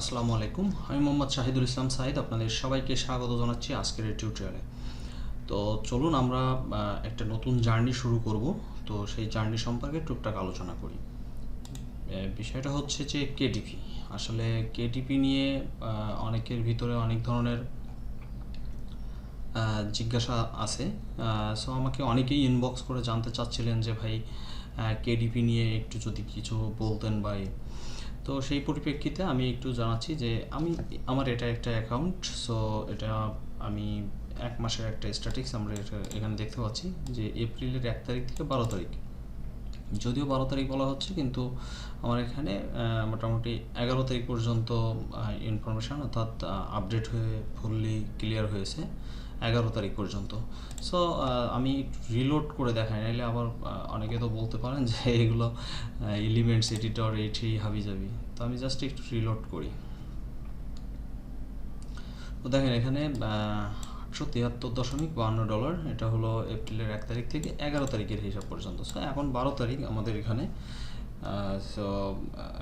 আসসালামু আলাইকুম, আমি মোহাম্মদ শাহিদুল ইসলাম সাইদ। আপনাদের সবাইকে স্বাগত জানাচ্ছি আজকের এই টিউটোরিয়ালে। তো চলুন আমরা একটা নতুন জার্নি শুরু করব। তো সেই জার্নি সম্পর্কে টুকটাক আলোচনা করি। বিষয়টা হচ্ছে যে কেডিপি। আসলে কেডিপি নিয়ে অনেকের ভিতরে অনেক ধরনের জিজ্ঞাসা আছে। সো আমাকে অনেকেই ইনবক্স করে জানতে চাচ্ছিলেন যে ভাই কেডিপি নিয়ে একটু যদি কিছু বলতেন ভাই। তো সেই পরিপ্রেক্ষিতে আমি একটু জানাচ্ছি যে আমার এটা একটা অ্যাকাউন্ট। সো এটা আমি 1 মাসের একটা স্ট্যাটিক্স আমরা এটা এখানে দেখতে পাচ্ছি যে এপ্রিলের 1 তারিখ থেকে 12 তারিখ, যদিও 12 তারিখ বলা হচ্ছে কিন্তু আমার এখানে মোটামুটি 11 তারিখ পর্যন্ত ইনফরমেশান অর্থাৎ আপডেট হয়ে ফুললি ক্লিয়ার হয়েছে 11 তারিখ পর্যন্ত। সো আমি রিলোড করে দেখাই, নাইলে আবার অনেকে তো বলতে পারেন যে এগুলো এলিমেন্টস এডিটর এই হাবিজাবি। তো আমি জাস্ট একটু রিলোড করি। তো দেখেন এখানে $873.52, এটা হলো এপ্রিলের 1 তারিখ থেকে 11 তারিখের হিসাব পর্যন্ত। সো এখন 12 তারিখ আমাদের এখানে। সো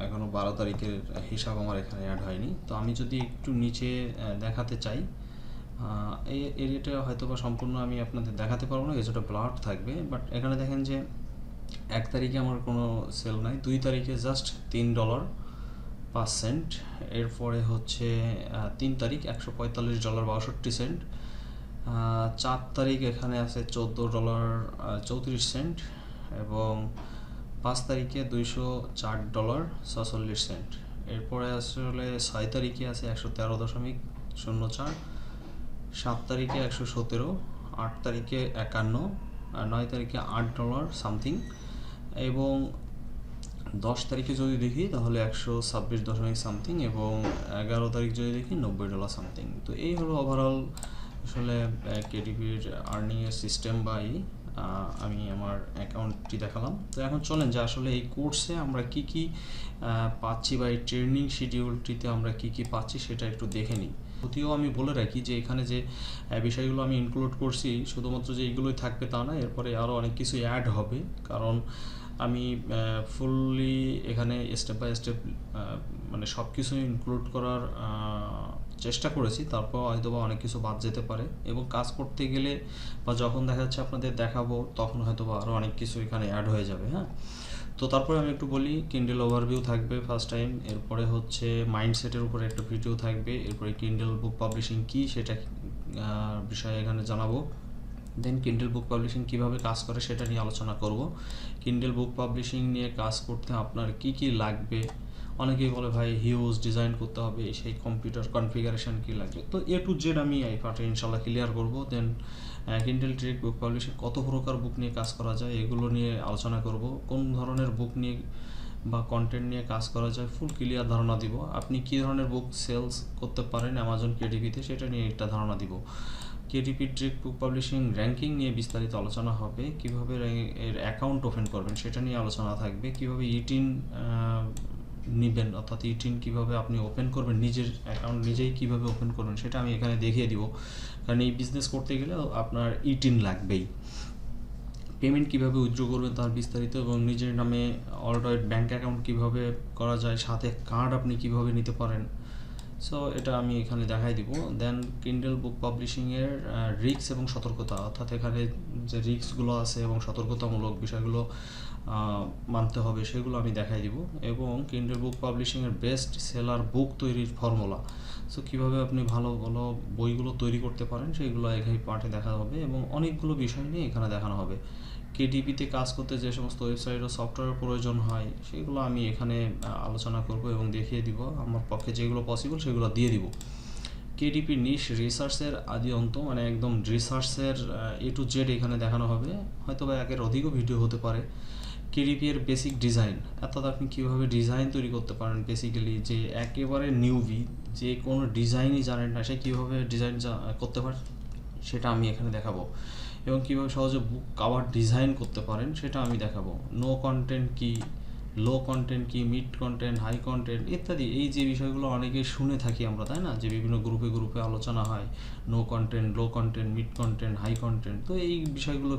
এখনও 12 তারিখের হিসাব আমার এখানে অ্যাড হয়নি। তো আমি যদি একটু নিচে দেখাতে চাই, এই এরিয়াটা হয়তো বা সম্পূর্ণ আমি আপনাদের দেখাতে পারবো না, কিছুটা ব্লার থাকবে। বাট এখানে দেখেন যে 1 তারিখে আমার কোনো সেল নাই, 2 তারিখে জাস্ট $3.05। এরপরে হচ্ছে 3 তারিখ $145.62। 4 তারিখ এখানে আছে $14.34 এবং 5 তারিখে $204.46। এরপরে আসলে 6 তারিখে আছে 113.04, 7 তারিখে 117, 8 তারিখে 51, 9 তারিখে $8 সামথিং এবং 10 তারিখে যদি দেখি তাহলে 126 সামথিং এবং 11 তারিখ যদি দেখি $90 সামথিং। তো এই হলো ওভারঅল আসলে কেডিপির আর্নিংয়ের সিস্টেম বা আমি আমার অ্যাকাউন্টটি দেখালাম। তো এখন চলেন যে আসলে এই কোর্সে আমরা কি কি পাচ্ছি বা এই ট্রেনিং শিডিউলটিতে আমরা কি কি পাচ্ছি সেটা একটু দেখে নিই। যদিও আমি বলে রাখি যে এখানে যে বিষয়গুলো আমি ইনক্লুড করছি শুধুমাত্র যে এইগুলোই থাকবে তা না, এরপরে আরও অনেক কিছু অ্যাড হবে। কারণ আমি ফুললি এখানে স্টেপ বাই স্টেপ মানে সব কিছু ইনক্লুড করার চেষ্টা করেছি। তারপর হয়তো বা অনেক কিছু বাদ যেতে পারে এবং কাজ করতে গেলে বা যখন দেখা যাচ্ছে আপনাদের দেখাবো তখন হয়তো বা আরও অনেক কিছু এখানে অ্যাড হয়ে যাবে। হ্যাঁ, তো তারপরে আমি একটু বলি, কিন্ডেল ওভারভিউ থাকবে ফার্স্ট টাইম, এরপরে হচ্ছে মাইন্ডসেটের উপরে একটা ভিডিও থাকবে, এরপরে কিন্ডেল বুক পাবলিশিং কী সেটা বিষয়ে এখানে জানাবো। দেন কিন্ডেল বুক পাবলিশিং কীভাবে কাজ করে সেটা নিয়ে আলোচনা করব। কিন্ডেল বুক পাবলিশিং নিয়ে কাজ করতে আপনার কি কি লাগবে, অনেকেই বলে ভাই হিউজ ডিজাইন করতে হবে, সেই কম্পিউটার কনফিগারেশন কী লাগবে। তো এ টু জেড আমি এই পার্টে ইনশাল্লাহ ক্লিয়ার করব। দেন কিন্ডেল ডিরেক্ট বুক পাবলিশিং কত প্রকার বুক নিয়ে কাজ করা যায় এগুলো নিয়ে আলোচনা করব। কোন ধরনের বুক নিয়ে বা কন্টেন্ট নিয়ে কাজ করা যায় ফুল ক্লিয়ার ধারণা দিব। আপনি কী ধরনের বুক সেলস করতে পারেন অ্যামাজন কেডিপিতে সেটা নিয়ে একটা ধারণা দিব। কেডিপি ডিরেক্ট বুক পাবলিশিং র্যাঙ্কিং নিয়ে বিস্তারিত আলোচনা হবে। কীভাবে এর অ্যাকাউন্ট ওপেন করবেন সেটা নিয়ে আলোচনা থাকবে। কীভাবে ইটিন নেবেন অর্থাৎ ইটিন কীভাবে আপনি ওপেন করবেন, নিজের অ্যাকাউন্ট নিজেই কীভাবে ওপেন করবেন সেটা আমি এখানে দেখিয়ে দিব। কারণ এই বিজনেস করতে গেলে আপনার ইটিন লাগবেই। পেমেন্ট কীভাবে উইথড্র করবেন তার বিস্তারিত এবং নিজের নামে অলরাইট ব্যাঙ্ক অ্যাকাউন্ট কীভাবে করা যায়, সাথে কার্ড আপনি কীভাবে নিতে পারেন। সো এটা আমি এখানে দেখাই দিব। দেন কিন্ডেল বুক পাবলিশিংয়ের রিস্ক এবং সতর্কতা, অর্থাৎ এখানে যে রিস্কগুলো আছে এবং সতর্কতামূলক বিষয়গুলো মানতে হবে সেগুলো আমি দেখাই দিব। এবং কিন্ডেল বুক পাবলিশিংয়ের বেস্ট সেলার বুক তৈরির ফর্মুলা, সো কীভাবে আপনি ভালো ভালো বইগুলো তৈরি করতে পারেন সেইগুলো এখানে পার্টে দেখা হবে এবং অনেকগুলো বিষয় নিয়ে এখানে দেখানো হবে। কেডিপিতে কাজ করতে যে সমস্ত ওয়েবসাইট ও সফটওয়্যার প্রয়োজন হয় সেগুলো আমি এখানে আলোচনা করব এবং দেখিয়ে দিব। আমার পক্ষে যেগুলো পসিবল সেগুলো দিয়ে দিব। কেডিপি নিশ রিসার্চের আদি অন্ত, মানে একদম রিসার্চের এ টু জেড এখানে দেখানো হবে। হয়তো বা একের অধিকও ভিডিও হতে পারে। কেডিপি এর বেসিক ডিজাইন, অর্থাৎ আপনি কীভাবে ডিজাইন তৈরি করতে পারেন, বেসিক্যালি যে একেবারে নিউবি যে কোনো ডিজাইনই জানেন না সে কীভাবে ডিজাইন করতে পারে সেটা আমি এখানে দেখাবো। এবং কীভাবে সহজে বুক কাভার ডিজাইন করতে পারেন সেটা আমি দেখাবো। নো কন্টেন্ট কি, লো কন্টেন্ট কি, মিড কন্টেন্ট, হাই কন্টেন্ট ইত্যাদি, এই যে বিষয়গুলো অনেকে শুনে থাকি আমরা, তাই না, যে বিভিন্ন গ্রুপে গ্রুপে আলোচনা হয় no content, low content, mid content, high content. তো এই বিষয়গুলো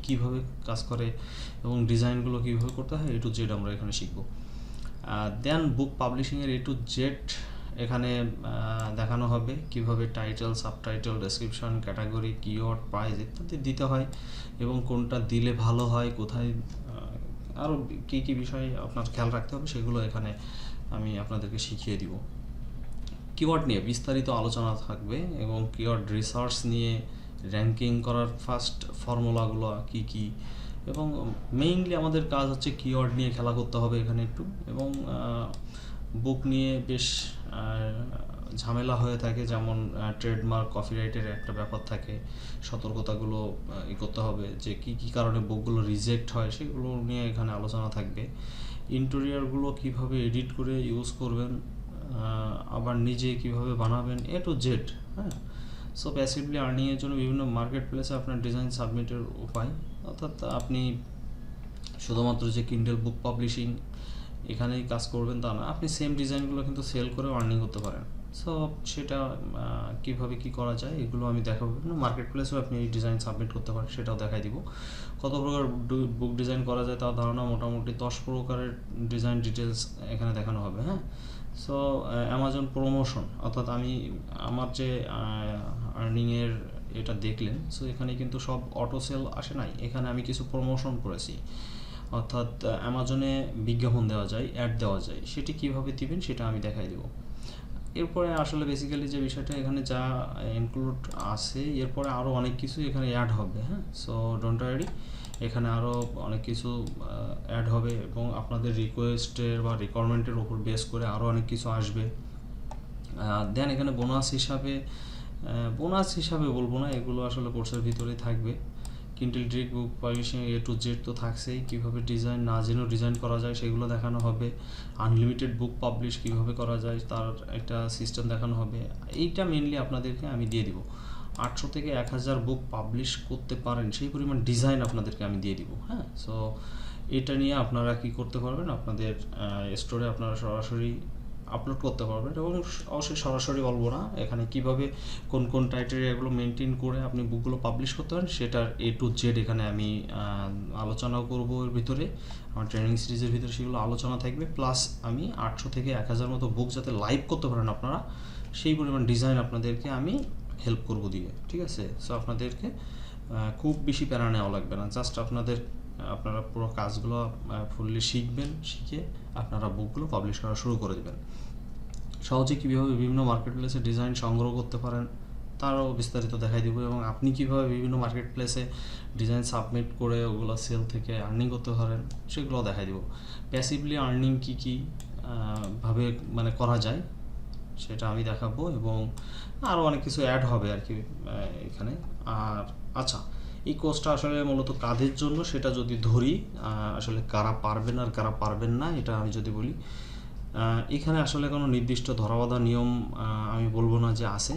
কীভাবে কাজ করে এবং ডিজাইনগুলো কীভাবে করতে হয় এ টু জেড আমরা এখানে শিখব। দেন বুক পাবলিশিংয়ের এ টু জেড এখানে দেখানো হবে কিভাবে title, subtitle, description, category, keyword, price ইত্যাদি দিতে হয় এবং কোনটা দিলে ভালো হয়, কোথায় আরও কী কী বিষয় আপনার খেয়াল রাখতে হবে সেগুলো এখানে আমি আপনাদেরকে শিখিয়ে দিব। কিওয়ার্ড নিয়ে বিস্তারিত আলোচনা থাকবে এবং কিওয়ার্ড রিসার্চ নিয়ে র্যাঙ্কিং করার ফার্স্ট ফর্মুলাগুলো কী কী, এবং মেইনলি আমাদের কাজ হচ্ছে কিওয়ার্ড নিয়ে খেলা করতে হবে এখানে একটু। এবং বুক নিয়ে বেশ ঝামেলা হয়ে থাকে, যেমন ট্রেডমার্ক, কপিরাইটের একটা ব্যাপার থাকে, সতর্কতাগুলো করতে হবে যে কী কী কারণে বুকগুলো রিজেক্ট হয় সেগুলো নিয়ে এখানে আলোচনা থাকবে। ইন্টেরিয়রগুলো কীভাবে এডিট করে ইউজ করবেন, আবার নিজে কীভাবে বানাবেন, এ টু জেড। হ্যাঁ, সো প্যাসিভলি আর্নিংয়ের জন্য বিভিন্ন মার্কেট প্লেসে আপনার ডিজাইন সাবমিটের উপায়, অর্থাৎ আপনি শুধুমাত্র যে কিন্ডেল বুক পাবলিশিং এখানেই কাজ করবেন তা না, আপনি সেম ডিজাইনগুলো কিন্তু সেল করেও আর্নিং করতে পারেন। সো সেটা কীভাবে কী করা যায় এগুলো আমি দেখাবো। মার্কেট প্লেসেও আপনি এই ডিজাইন সাবমিট করতে পারেন, সেটাও দেখাই দিব। কত প্রকার বুক ডিজাইন করা যায় তার ধারণা মোটামুটি 10 প্রকারের ডিজাইন ডিটেলস এখানে দেখানো হবে। হ্যাঁ, সো অ্যামাজন প্রমোশন, অর্থাৎ আমি আমার যে আর্নিংয়ের এটা দেখলেন, সো এখানে কিন্তু সব অটো সেল আসে নাই, এখানে আমি কিছু প্রমোশন করেছি, অর্থাৎ অ্যামাজনে বিজ্ঞাপন দেওয়া যায়, অ্যাড দেওয়া যায়, সেটি কীভাবে দিবেন সেটা আমি দেখাই দেবো। এরপরে আসলে বেসিক্যালি যে বিষয়টা এখানে যা ইনক্লুড আছে, এরপরে আরও অনেক কিছু এখানে অ্যাড হবে। হ্যাঁ, সো ডোন্ট ওয়ারি, এখানে আরও অনেক কিছু অ্যাড হবে এবং আপনাদের রিকোয়েস্টের বা রিকোয়ারমেন্টের উপর বেস করে আরও অনেক কিছু আসবে। দেন এখানে বোনাস হিসাবে বলবো না, এগুলো আসলে কোর্সের ভিতরেই থাকবে। Kindle direct book publishing A to Z তো থাকছেই, কীভাবে ডিজাইন না জেনেও ডিজাইন করা যায় সেগুলো দেখানো হবে। আনলিমিটেড বুক পাবলিশ কীভাবে করা যায় তার একটা সিস্টেম দেখানো হবে। এইটা মেনলি আপনাদেরকে আমি দিয়ে দিব। 800 থেকে 1000 বুক পাবলিশ করতে পারেন সেই পরিমাণ ডিজাইন আপনাদেরকে আমি দিয়ে দিব। হ্যাঁ, সো এটা নিয়ে আপনারা কি করতে পারবেন, আপনাদের স্টোরে আপনারা সরাসরি আপলোড করতে পারবেন। এবং অবশ্যই সরাসরি বলবো না, এখানে কিভাবে কোন কোন ক্রাইটেরিয়াগুলো মেনটেন করে আপনি বুকগুলো পাবলিশ করতে পারেন সেটার এ টু জেড এখানে আমি আলোচনাও করবো। এর ভিতরে আমার ট্রেনিং সিরিজের ভিতরে সেগুলো আলোচনা থাকবে। প্লাস আমি 800 থেকে 1000 মতো বুক যাতে লাইভ করতে পারেন আপনারা, সেই পরিমাণ ডিজাইন আপনাদেরকে আমি হেল্প করবো দিয়ে। ঠিক আছে, সো আপনাদেরকে খুব বেশি প্যারা নেওয়া লাগবে না, জাস্ট আপনারা পুরো কাজগুলো ফুললি শিখবেন, শিখে আপনারা বুকগুলো পাবলিশ করা শুরু করে দেবেন। সহজে কীভাবে বিভিন্ন মার্কেট প্লেসে ডিজাইন সংগ্রহ করতে পারেন তারও বিস্তারিত দেখাই দিব, এবং আপনি কীভাবে বিভিন্ন মার্কেট প্লেসে ডিজাইন সাবমিট করে ওগুলো সেল থেকে আর্নিং করতে পারেন সেগুলো দেখাই দিব। প্যাসিভলি আর্নিং কী ভাবে মানে করা যায় সেটা আমি দেখাবো, এবং আরও অনেক কিছু অ্যাড হবে আর কি এখানে। আর আচ্ছা, এই কোর্সটা আসলে মূলত কাদের জন্য সেটা যদি ধরি, আসলে কারা পারবেন আর কারা পারবেন না এটা আমি যদি বলি, এখানে আসলে কোনো নির্দিষ্ট ধরাবাঁধা নিয়ম আমি বলবো না যে আছে,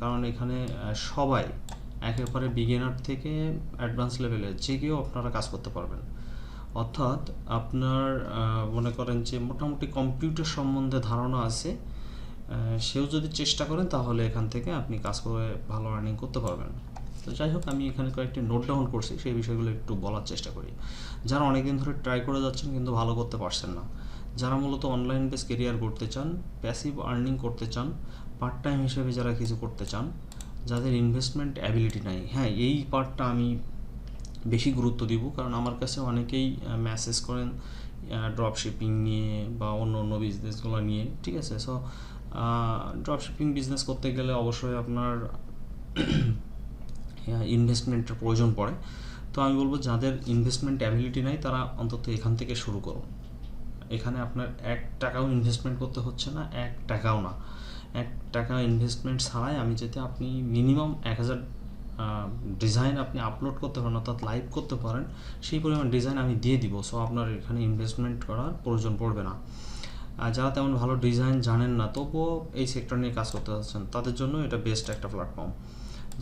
কারণ এখানে সবাই একেবারে বিগিনার থেকে অ্যাডভান্স লেভেলে যে কেউ আপনারা কাজ করতে পারবেন। অর্থাৎ আপনার মনে করেন যে মোটামুটি কম্পিউটার সম্বন্ধে ধারণা আছে, সেও যদি চেষ্টা করেন তাহলে এখান থেকে আপনি কাজ করে ভালো আর্নিং করতে পারবেন। তো যাই হোক, আমি এখানে কয়েকটি নোট ডাউন করছি, সেই বিষয়গুলো একটু বলার চেষ্টা করি। যারা অনেকদিন ধরে ট্রাই করে যাচ্ছেন কিন্তু ভালো করতে পারছেন না, যারা মূলত অনলাইন বেস কেরিয়ার করতে চান, প্যাসিভ আর্নিং করতে চান, পার্ট টাইম হিসেবে যারা কিছু করতে চান, যাদের ইনভেস্টমেন্ট অ্যাবিলিটি নাই, হ্যাঁ এই পার্টটা আমি বেশি গুরুত্ব দিব, কারণ আমার কাছে অনেকেই মেসেজ করেন ড্রপশিপিং নিয়ে বা অন্য অন্য বিজনেসগুলো নিয়ে। ঠিক আছে, সো ড্রপশিপিং বিজনেস করতে গেলে অবশ্যই আপনার ইনভেস্টমেন্টের প্রয়োজন পড়ে। তো আমি বলবো যাদের ইনভেস্টমেন্ট অ্যাবিলিটি নাই তারা অন্তত এখান থেকে শুরু করুন। এখানে আপনার 1 টাকাও ইনভেস্টমেন্ট করতে হচ্ছে না, 1 টাকাও না, 1 টাকা ইনভেস্টমেন্ট ছাড়াই আমি যাতে আপনি মিনিমাম 1000 ডিজাইন আপনি আপলোড করতে পারেন, অর্থাৎ লাইভ করতে পারেন, সেই পরিমাণ ডিজাইন আমি দিয়ে দিব। সো আপনার এখানে ইনভেস্টমেন্ট করার প্রয়োজন পড়বে না। যারা তেমন ভালো ডিজাইন জানেন না তবুও এই সেক্টর নিয়ে কাজ করতে যাচ্ছেন, তাদের জন্য এটা বেস্ট একটা প্ল্যাটফর্ম।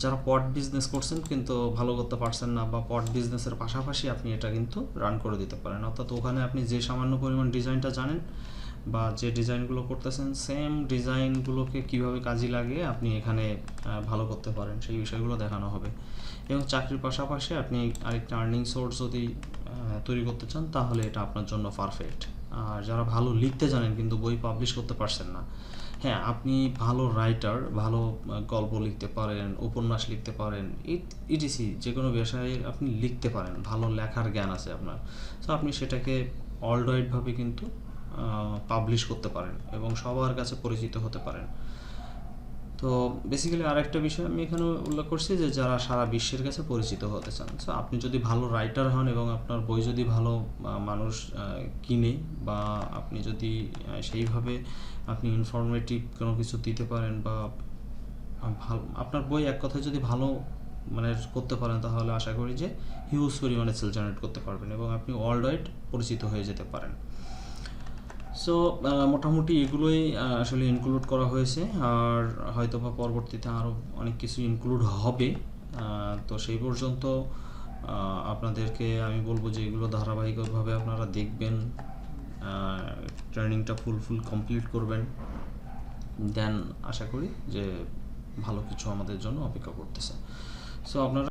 যারা পট বিজনেস করছেন কিন্তু ভালো করতে পারছেন না, বা পট বিজনেসের পাশাপাশি আপনি এটা কিন্তু রান করে দিতে পারেন, অর্থাৎ ওখানে আপনি যে সামান্য পরিমাণ ডিজাইনটা জানেন বা যে ডিজাইনগুলো করতেছেন সেম ডিজাইনগুলোকে কীভাবে কাজে লাগিয়ে আপনি এখানে ভালো করতে পারেন সেই বিষয়গুলো দেখানো হবে। এবং চাকরির পাশাপাশি আপনি আরেকটা আর্নিং সোর্স যদি তৈরি করতে চান তাহলে এটা আপনার জন্য পারফেক্ট। আর যারা ভালো লিখতে জানেন কিন্তু বই পাবলিশ করতে পারছেন না, হ্যাঁ, আপনি ভালো রাইটার, ভালো গল্প লিখতে পারেন, উপন্যাস লিখতে পারেন, ইটিসি যে কোনো বিষয়ে আপনি লিখতে পারেন, ভালো লেখার জ্ঞান আছে আপনার। সো আপনি সেটাকে ওয়ার্ল্ড ওয়াইডভাবে কিন্তু পাবলিশ করতে পারেন এবং সবার কাছে পরিচিত হতে পারেন। তো বেসিক্যালি আরেকটা বিষয় আমি এখানে উল্লেখ করছি যে যারা সারা বিশ্বের কাছে পরিচিত হতে চান, সো আপনি যদি ভালো রাইটার হন এবং আপনার বই যদি ভালো মানুষ কিনে, বা আপনি যদি সেইভাবে আপনি ইনফরমেটিভ কোনো কিছু দিতে পারেন, বা ভালো আপনার বই এক কথায় যদি ভালো মানে করতে পারেন, তাহলে আশা করি যে হিউজ পরিমাণে সেল জেনারেট করতে পারবেন এবং আপনি ওয়ার্ল্ড ওয়াইড পরিচিত হয়ে যেতে পারেন। সো মোটামুটি এগুলোই আসলে ইনক্লুড করা হয়েছে, আর হয়তো বা পরবর্তীতে আরও অনেক কিছু ইনক্লুড হবে। তো সেই পর্যন্ত আপনাদেরকে আমি বলবো যে এগুলো ধারাবাহিকভাবে আপনারা দেখবেন, ট্রেনিংটা ফুল কমপ্লিট করবেন, দেন আশা করি যে ভালো কিছু আমাদের জন্য অপেক্ষা করতেছে। সো আপনারা